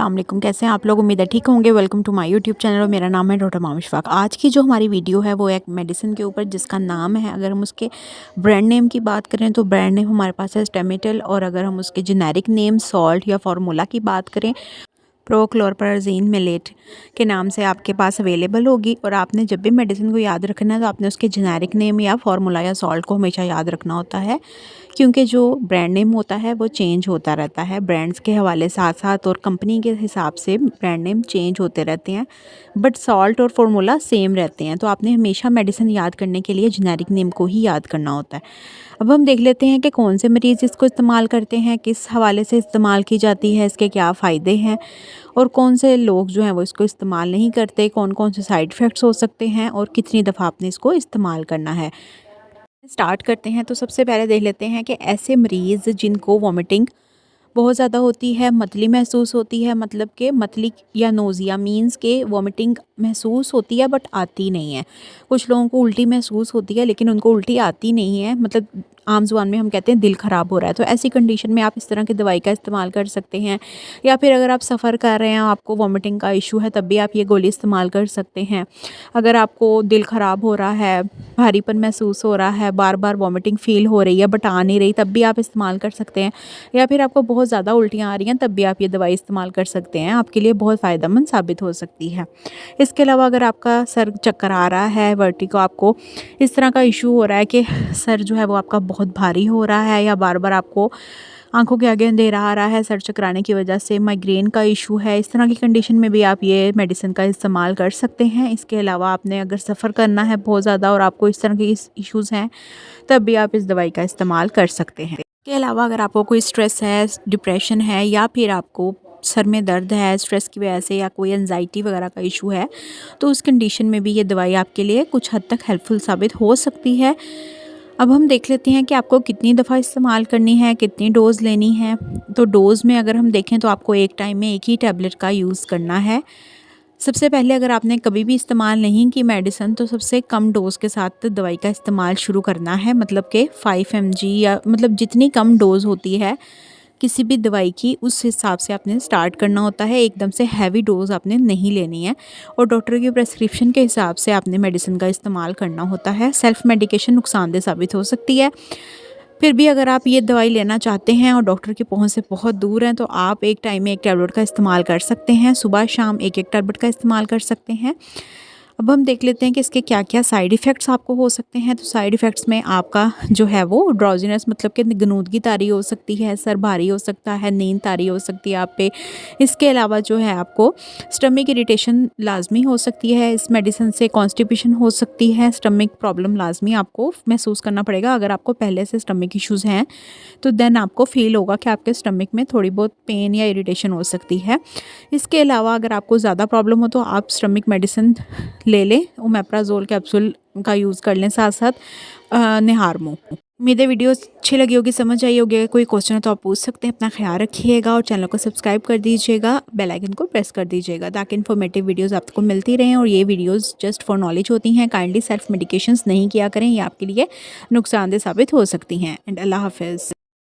अस्सलाम वालेकुम। कैसे हैं आप लोग? उम्मीद है ठीक होंगे। Welcome to my YouTube channel और मेरा नाम है डॉक्टर मोम इशफाक। आज की जो हमारी वीडियो है वो एक मेडिसिन के ऊपर जिसका नाम है, अगर हम उसके ब्रांड नेम की बात करें तो ब्रांड नेम हमारे पास है स्टेमिटल, और अगर हम उसके जेनेरिक नेम सॉल्ट या फार्मूला की बात करें प्रोक्लोरपराजीन मिलेट के नाम से आपके पास अवेलेबल होगी। और आपने जब भी मेडिसिन को याद रखना है तो आपने उसके जेनेरिक नेम या फार्मूला या सॉल्ट को हमेशा याद रखना होता है, क्योंकि जो ब्रांड नेम होता है वो चेंज होता रहता है ब्रांड्स के हवाले साथ साथ, और कंपनी के हिसाब से ब्रांड नेम चेंज होते रहते हैं, बट सॉल्ट और फार्मूला सेम रहते हैं। तो आपने हमेशा मेडिसिन याद करने के लिए जेनेरिक नेम को ही याद करना होता है। अब हम देख लेते हैं कि कौन से मरीज़ इसको इस्तेमाल करते हैं, किस हवाले से इस्तेमाल की जाती है, इसके क्या फ़ायदे हैं, और कौन से लोग जो हैं वो इसको इस्तेमाल नहीं करते, कौन कौन से साइड इफ़ेक्ट्स हो सकते हैं, और कितनी दफ़ा आपने इसको इस्तेमाल करना है। स्टार्ट करते हैं तो सबसे पहले देख लेते हैं कि ऐसे मरीज़ जिनको वॉमिटिंग बहुत ज़्यादा होती है, मतली महसूस होती है, मतलब कि मतली या नोज़िया मीन्स के वॉमिटिंग महसूस होती है बट आती नहीं है। कुछ लोगों को उल्टी महसूस होती है लेकिन उनको उल्टी आती नहीं है, मतलब आम ज़ुबान में हम कहते हैं दिल ख़राब हो रहा है। तो ऐसी कंडीशन में आप इस तरह की दवाई का इस्तेमाल कर सकते हैं, या फिर अगर आप सफ़र कर रहे हैं, आपको वॉमिटिंग का इशू है, तब भी आप ये गोली इस्तेमाल कर सकते हैं। अगर आपको दिल ख़राब हो रहा है, भारीपन महसूस हो रहा है, बार बार वॉमिटिंग फ़ील हो रही है बट आ नहीं रही, तब भी आप इस्तेमाल कर सकते हैं। या फिर आपको बहुत ज़्यादा उल्टियाँ आ रही हैं, तब भी आप ये दवाई इस्तेमाल कर सकते हैं, आपके लिए बहुत फ़ायदेमंद साबित हो सकती है। इसके अलावा अगर आपका सर चक्कर आ रहा है, वर्टिगो, आपको इस तरह का इशू हो रहा है कि सर जो है वो आपका बहुत भारी हो रहा है, या बार बार आपको आंखों के आगे अंधेरा आ रहा है सर चकराने की वजह से, माइग्रेन का इशू है, इस तरह की कंडीशन में भी आप ये मेडिसिन का इस्तेमाल कर सकते हैं। इसके अलावा आपने अगर सफ़र करना है बहुत ज़्यादा और आपको इस तरह के इश्यूज़ हैं, तब भी आप इस दवाई का इस्तेमाल कर सकते हैं। इसके अलावा अगर आपको कोई स्ट्रेस है, डिप्रेशन है, या फिर आपको सर में दर्द है स्ट्रेस की वजह से, या कोई एंजाइटी वगैरह का इशू है, तो उस कंडीशन में भी ये दवाई आपके लिए कुछ हद तक हेल्पफुल साबित हो सकती है। अब हम देख लेते हैं कि आपको कितनी दफ़ा इस्तेमाल करनी है, कितनी डोज़ लेनी है। तो डोज़ में अगर हम देखें तो आपको एक टाइम में एक ही टैबलेट का यूज़ करना है। सबसे पहले अगर आपने कभी भी इस्तेमाल नहीं की मेडिसिन, तो सबसे कम डोज़ के साथ दवाई का इस्तेमाल शुरू करना है, मतलब कि 5 mg, या मतलब जितनी कम डोज़ होती है किसी भी दवाई की, उस हिसाब से आपने स्टार्ट करना होता है। एकदम से हैवी डोज़ आपने नहीं लेनी है, और डॉक्टर की प्रेस्क्रिप्शन के हिसाब से आपने मेडिसिन का इस्तेमाल करना होता है। सेल्फ़ मेडिकेशन नुकसानदेह साबित हो सकती है। फिर भी अगर आप ये दवाई लेना चाहते हैं और डॉक्टर की पहुंच से बहुत दूर हैं, तो आप एक टाइम में एक टैबलेट का इस्तेमाल कर सकते हैं। सुबह शाम एक एक टैबलेट का इस्तेमाल कर सकते हैं। अब हम देख लेते हैं कि इसके क्या क्या साइड इफ़ेक्ट्स आपको हो सकते हैं। तो साइड इफ़ेक्ट्स में आपका जो है वो ड्राउजीनेस, मतलब कि गनूदगी तारी हो सकती है, सर भारी हो सकता है, नींद तारी हो सकती है आप पे। इसके अलावा जो है आपको स्टमक इरिटेशन लाजमी हो सकती है, इस मेडिसिन से कॉन्स्टिपेशन हो सकती है, स्टमक प्रॉब्लम लाजमी आपको महसूस करना पड़ेगा। अगर आपको पहले से स्टमक इश्यूज़ हैं तो देन आपको फ़ील होगा कि आपके स्टमक में थोड़ी बहुत पेन या इरिटेशन हो सकती है। इसके अलावा अगर आपको ज़्यादा प्रॉब्लम हो तो आप स्टमक मेडिसिन ले लें, ओमेप्राज़ोल कैप्सूल का यूज़ कर लें, साथ साथ निहारमो। उम्मीद है वीडियो अच्छी लगी होगी, समझ आई होगी। कोई क्वेश्चन हो तो आप पूछ सकते हैं। अपना ख्याल रखिएगा और चैनल को सब्सक्राइब कर दीजिएगा, बेल आइकन को प्रेस कर दीजिएगा, ताकि इन्फॉर्मेटिव वीडियोज़ आपको मिलती रहें। और ये वीडियोज़ जस्ट फॉर नॉलेज होती हैं, काइंडली सेल्फ मेडिकेशंस नहीं किया करें, ये आपके लिए नुकसानदेह साबित हो सकती हैं। एंड अल्लाह हाफ़िज़।